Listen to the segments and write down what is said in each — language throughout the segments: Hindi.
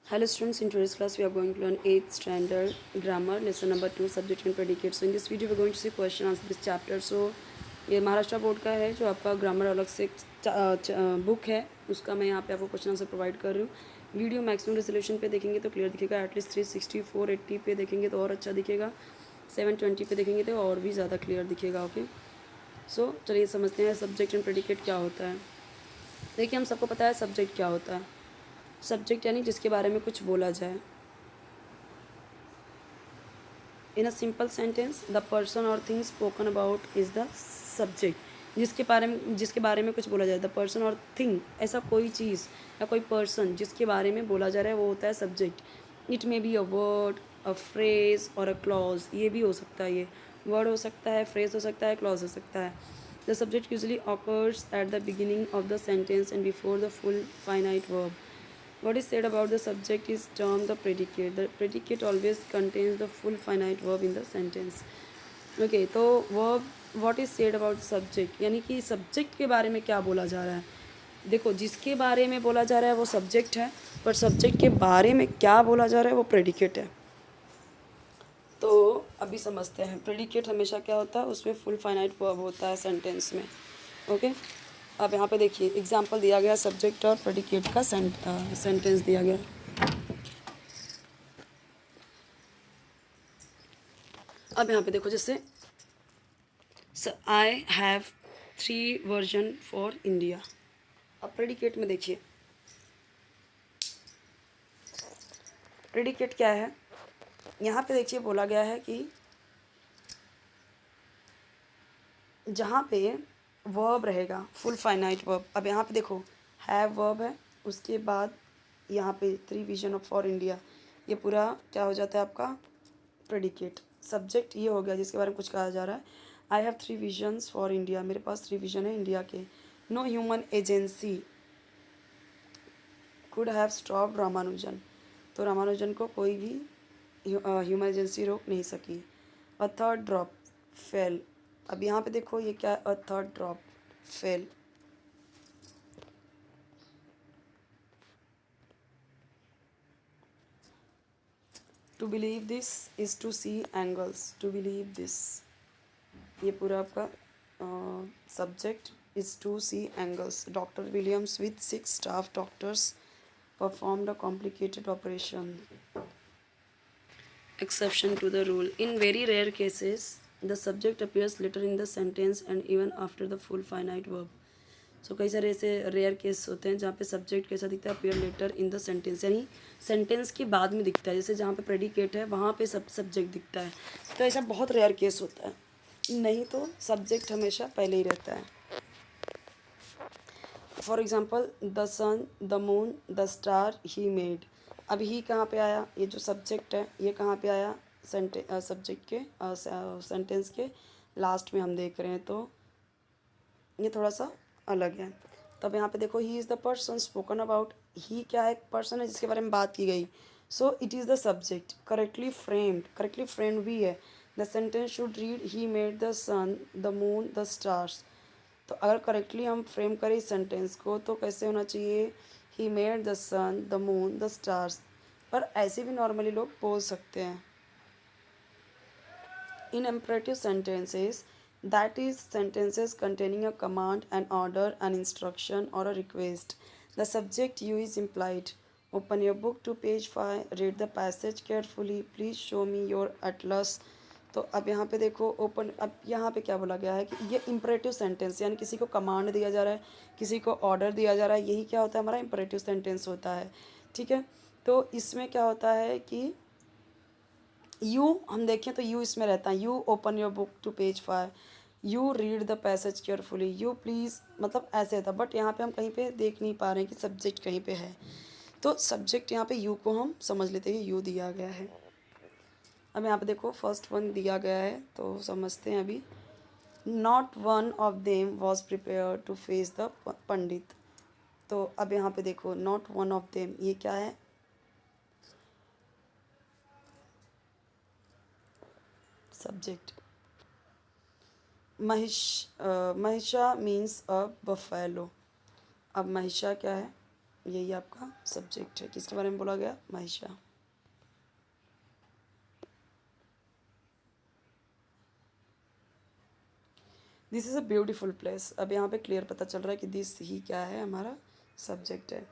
Hello students, in today's class we are going to learn 8th standard grammar lesson number 2 subject and predicate. So in this video we are going to see question answer this chapter. So ये महाराष्ट्र बोर्ड का है जो आपका ग्रामर अलग से बुक है उसका मैं यहाँ पे आपको क्वेश्चन आंसर प्रोवाइड कर रही हूँ। वीडियो मैक्सिमम रेजोल्यूशन पे देखेंगे तो क्लियर दिखेगा, एटलीस्ट 360 480 पे देखेंगे तो और अच्छा दिखेगा, 720 पे देखेंगे तो और भी ज़्यादा क्लियर दिखेगा। ओके, सो चलिए समझते हैं सब्जेक्ट एंड प्रेडिकेट क्या होता है। देखिए हम सबको पता है सब्जेक्ट क्या होता है। सब्जेक्ट यानी जिसके बारे में कुछ बोला जाए। In a simple sentence the person or thing spoken about is the subject. जिसके बारे में कुछ बोला जाए, द पर्सन और थिंग, ऐसा कोई चीज़ या कोई पर्सन जिसके बारे में बोला जा रहा है वो होता है subject. It may be a word, a phrase और अ क्लॉज। ये भी हो सकता है, ये वर्ड हो सकता है, फ्रेज हो सकता है, क्लॉज हो सकता है। The subject usually occurs at the beginning of the sentence and before the full finite verb. What is said about the subject is termed the predicate. The predicate always contains the full finite verb in the sentence. Okay, तो verb what is said about the subject यानी कि सब्जेक्ट के बारे में क्या बोला जा रहा है। देखो जिसके बारे में बोला जा रहा है वो सब्जेक्ट है, पर सब्जेक्ट के बारे में क्या बोला जा रहा है वो प्रेडिकेट है। तो अभी समझते हैं प्रेडिकेट हमेशा क्या होता है, उसमें फुल फाइनाइट वर्ब होता है सेंटेंस में। ओके, अब यहाँ पे देखिए एग्जांपल दिया गया सब्जेक्ट और प्रेडिकेट का सेंटेंस दिया गया। अब यहाँ पे देखो जैसे आई हैव 3 वर्जन फॉर इंडिया। अब प्रेडिकेट में देखिए प्रेडिकेट क्या है। यहाँ पे देखिए बोला गया है कि जहाँ पे वर्ब रहेगा फुल फाइनाइट वर्ब। अब यहाँ पे देखो हैव वर्ब है, उसके बाद यहाँ पे 3 विजन ऑफ फॉर इंडिया, ये पूरा क्या हो जाता है आपका प्रेडिकेट। सब्जेक्ट ये हो गया जिसके बारे में कुछ कहा जा रहा है। I have 3 visions for India, मेरे पास 3 विजन है इंडिया के। No human agency could have stop Ramanujan, तो रामानुजन को कोई भी ह्यूमन एजेंसी रोक नहीं सकी। A third drop fell. अब यहाँ पे देखो ये क्या है, a third drop fell. To believe this is to see angles, to believe this, ये पूरा आपका subject is to see angles. Doctor Williams with 6 staff doctors performed a complicated operation. Exception to the rule. In very rare cases, the subject appears later in the sentence and even after the full finite verb. So कई सारे ऐसे रेयर केस होते हैं जहाँ पे सब्जेक्ट कैसा दिखता है, appear later in the sentence, यानी सेंटेंस के बाद में दिखता है। जैसे जहाँ पे प्रेडिकेट है वहाँ पे सब्जेक्ट दिखता है, तो ऐसा बहुत रेयर केस होता है, नहीं तो सब्जेक्ट हमेशा पहले ही रहता है। For example the sun, the moon, the star, he made. अब ही कहाँ पे आया, ये जो सब्जेक्ट है ये कहाँ पे आया, सब्जेक्ट के सेंटेंस के लास्ट में हम देख रहे हैं, तो ये थोड़ा सा अलग है। तब यहाँ पे देखो he is the person spoken about. He क्या है, पर्सन है जिसके बारे में बात की गई। So it is the subject correctly framed भी है। The sentence should read he made the sun, the moon, the stars. तो अगर करेक्टली हम फ्रेम करें इस सेंटेंस को तो कैसे होना चाहिए, he made the sun, the moon, the stars. पर ऐसे भी नॉर्मली लोग बोल सकते हैं। In imperative sentences, that is, sentences containing a command, an order, an instruction, or a request, the subject you is implied. Open your book to page 5, read the passage carefully, please show me your atlas. तो अब यहाँ पे देखो ओपन, अब यहाँ पे क्या बोला गया है कि ये इम्परेटिव सेंटेंस, यानी किसी को कमांड दिया जा रहा है, किसी को ऑर्डर दिया जा रहा है, यही क्या होता है, हमारा इम्परेटिव सेंटेंस होता है। ठीक है, तो इसमें क्या होता है कि यू हम देखें तो यू इसमें रहता है, you open your book to page 5, you read the passage carefully, you please, मतलब ऐसे था। बट यहाँ पे हम कहीं पे देख नहीं पा रहे हैं कि सब्जेक्ट कहीं पे है, तो सब्जेक्ट यहाँ पे यू को हम समझ लेते हैं, यू दिया गया है। अब यहाँ पे देखो फर्स्ट वन दिया गया है तो समझते हैं अभी। Not one of them was prepare to face the pandit. तो अब यहाँ पे देखो नॉट वन ऑफ देम, ये क्या है, सब्जेक्ट। महिषा मीन्स अ बफेलो। अब महिषा क्या है, यही आपका सब्जेक्ट है। किसके बारे में बोला गया? महिषा। This is a beautiful place. अब यहाँ पे क्लियर पता चल रहा है कि दिस ही क्या है, हमारा सब्जेक्ट है।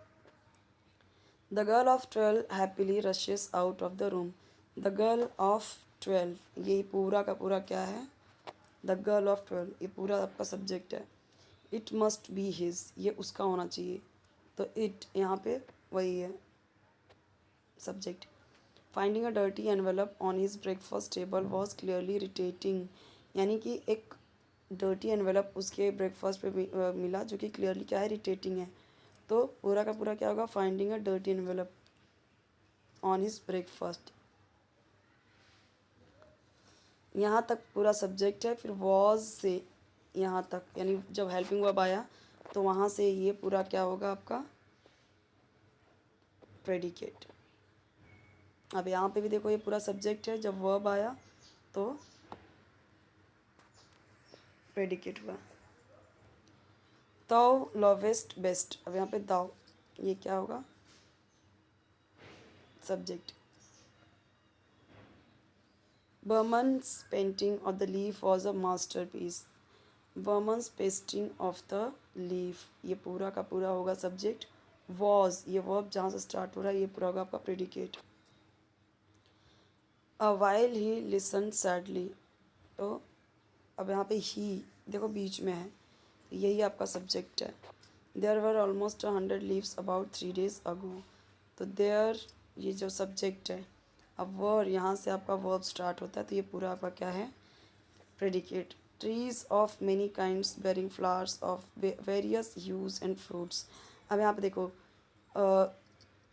The girl of 12 happily rashes out of the room. The girl of 12, ये पूरा का पूरा क्या है? द गर्ल ऑफ 12, ये पूरा आपका सब्जेक्ट है। इट मस्ट बी हिज, ये उसका होना चाहिए, तो इट यहाँ पे वही है subject. Finding a dirty envelope on his breakfast table was clearly irritating, यानी कि एक डर्टी एनवेलप उसके ब्रेकफास्ट पे मिला, जो कि क्लियरली क्या है? इरिटेटिंग है। तो पूरा का पूरा क्या होगा? Finding a dirty envelope on his breakfast. यहाँ तक पूरा सब्जेक्ट है। फिर वॉज से यहाँ तक, यानी जब हेल्पिंग वर्ब आया तो वहाँ से ये पूरा क्या होगा आपका? प्रेडिकेट। अब यहाँ पे भी देखो, ये पूरा सब्जेक्ट है, जब वर्ब आया तो प्रेडिकेट हुआ। दाउ लवेस्ट बेस्ट, अब यहाँ पे दाउ, ये क्या होगा? Subject. Burman's painting of the leaf was a masterpiece. Burman's pasting of the leaf, ये पूरा का पूरा होगा सब्जेक्ट। वॉज, ये वर्ब जहाँ से स्टार्ट हो रहा है, ये पूरा होगा आपका predicate. A while he listen sadly, तो अब यहाँ पे ही देखो बीच में है, तो यही आपका सब्जेक्ट है। There were almost 100 leaves about 3 days ago, तो देयर ये जो सब्जेक्ट है। अब वर, यहाँ से आपका वर्ब स्टार्ट होता है, तो ये पूरा आपका क्या है? Predicate. Trees of many kinds bearing flowers of various hues and fruits. अब यहाँ पे देखो,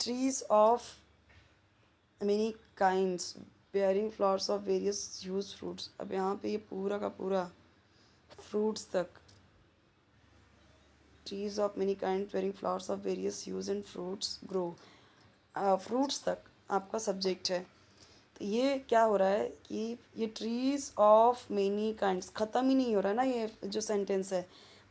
trees of many kinds bearing flowers of various hues fruits. अब यहाँ पे ये पूरा का पूरा फ्रूट्स तक, trees of many kind bearing flowers of various hues and fruits grow, fruits तक आपका सब्जेक्ट है। तो ये क्या हो रहा है कि ये ट्रीज ऑफ मेनी काइंड्स ख़त्म ही नहीं हो रहा है ना, ये जो सेंटेंस है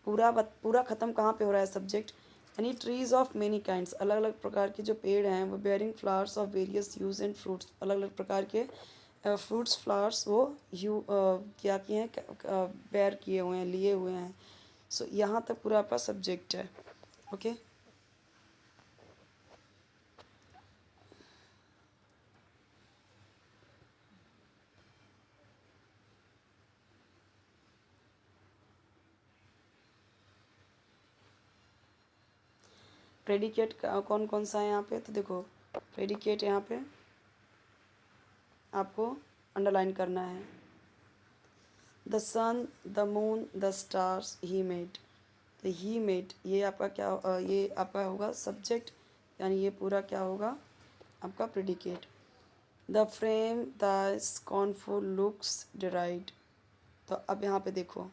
पूरा ख़त्म कहाँ पे हो रहा है? सब्जेक्ट। यानी ट्रीज ऑफ मेनी काइंड्स, अलग अलग प्रकार के जो पेड़ हैं वो bearing flowers of various hues and fruits, अलग अलग प्रकार के फ्रूट्स फ्लावर्स वो क्या किए हैं? बेयर किए हुए हैं, लिए हुए हैं। सो यहाँ तक पूरा आपका सब्जेक्ट है। ओके। प्रेडिकेट कौन कौन सा है यहाँ पे? तो देखो, प्रेडिकेट यहाँ पे आपको अंडरलाइन करना है। The sun, the moon, the stars, he made, तो ही मेड ये आपका क्या ये आपका होगा सब्जेक्ट, यानी ये पूरा क्या होगा? आपका predicate. The frame the scornful looks deride, तो अब यहाँ पे देखो,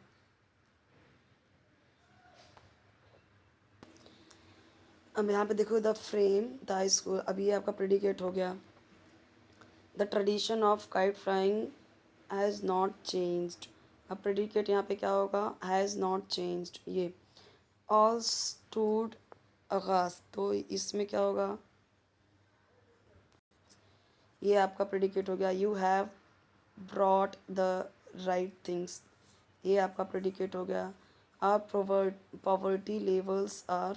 अब यहाँ पे देखो, द फ्रेम द स्कूल, अब ये आपका प्रेडिकेट हो गया। The tradition of kite flying has not changed, अब प्रेडिकेट यहाँ पे क्या होगा? Has not changed. ये ऑल स्टूड अगास, तो इसमें क्या होगा? ये आपका प्रेडिकेट हो गया। You have brought the right things, ये आपका प्रेडिकेट हो गया। Our poverty levels are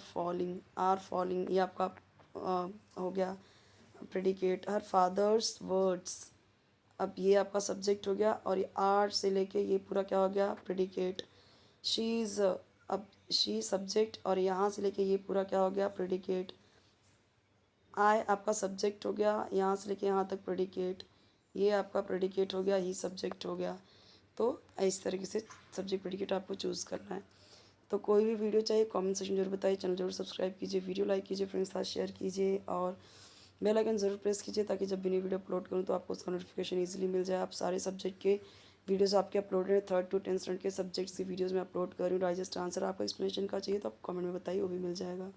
falling, ये आपका हो गया प्रेडिकेट। हर फादर्स वर्ड्स, अब ये आपका सब्जेक्ट हो गया, और ये आर से लेके ये पूरा क्या हो गया? प्रेडिकेट। शी इज़, अब शी सब्जेक्ट, और यहाँ से लेके ये पूरा क्या हो गया? प्रेडिकेट। आई आपका सब्जेक्ट हो गया, यहाँ से लेके यहाँ तक प्रेडिकेट, ये आपका प्रेडिकेट हो गया, ही सब्जेक्ट हो गया। तो इस तरीके से सब्जेक्ट प्रेडिकेट आपको चूज़ करना है। तो कोई भी वीडियो चाहिए कमेंट सेक्शन जरूर बताइए, चैनल जरूर सब्सक्राइब कीजिए, वीडियो लाइक कीजिए, फ्रेंड्स के साथ शेयर कीजिए, और बेल आइकन ज़रूर प्रेस कीजिए, ताकि जब भी नई वीडियो अपलोड करूँ तो आपको उसका नोटिफिकेशन ईजिली मिल जाए। आप सारे सब्जेक्ट के वीडियोज़ आपके अपलोड हैं, 3rd to 10th स्टैंडर्ड के सब्जेक्ट्स की वीडियोज़ में अपलोड कर रही हूँ। डाइजेस्ट आंसर आपको एक्सप्लेनेशन का चाहिए तो आप कमेंट में बताइए, वो भी मिल जाएगा।